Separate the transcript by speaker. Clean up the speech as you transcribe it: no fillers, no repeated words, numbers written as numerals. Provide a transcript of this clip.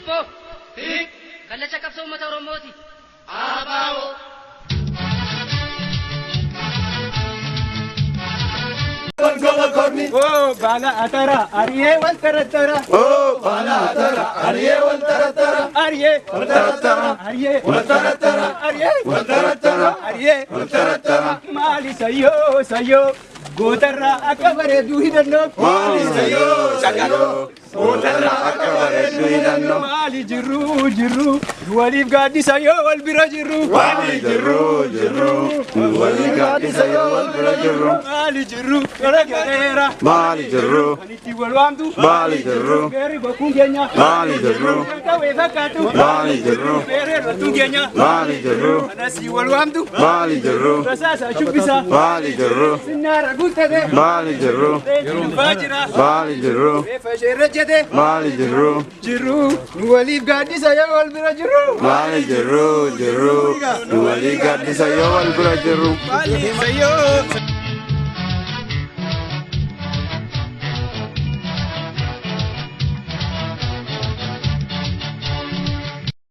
Speaker 1: Ipo. Hik. Kallacha qabsoo uummata Oromooti.
Speaker 2: Abaa'oo.
Speaker 3: Oh, bala atara, Arye wal taratara.
Speaker 2: Oh, bala atara, Arye wal taratara.
Speaker 3: Arye
Speaker 2: Wal taratara.
Speaker 3: Arye
Speaker 2: Wal taratara.
Speaker 3: Arye
Speaker 2: Wal taratara.
Speaker 3: Arye
Speaker 2: Wal taratara.
Speaker 3: Mali sayo, gotarra akabare duhidanno.
Speaker 2: Mali sayo, gotarra akabare duhidanno.
Speaker 3: Mali jiru, walif gadi sayo wal bira jiru.
Speaker 2: Mali jiru, wali gadi sayo wal bira jiru.
Speaker 3: Mali jiru, garagara.
Speaker 2: Mali jiru,
Speaker 3: Aniti walwamtu.
Speaker 2: Mali jiru,
Speaker 3: Beri bakungenya.
Speaker 2: Mali jiru,
Speaker 3: Kawe fakatu.
Speaker 2: Mali jiru,
Speaker 3: Beri ratungenya.
Speaker 2: Mali jiru,
Speaker 3: Anasi walwamtu.
Speaker 2: Mali jiru,
Speaker 3: Rasasa shubisa.
Speaker 2: Mali jiru,
Speaker 3: Sinara gutade.
Speaker 2: Mali jiru,
Speaker 3: Fajira.
Speaker 2: Mali jiru,
Speaker 3: Fajirajade.
Speaker 2: Mali jiru,
Speaker 3: Jiru. Walif gadi sayo wal bira jiru.
Speaker 2: Mali jiru, wali gadi sayo wal bira jiru.
Speaker 3: Mali sayo.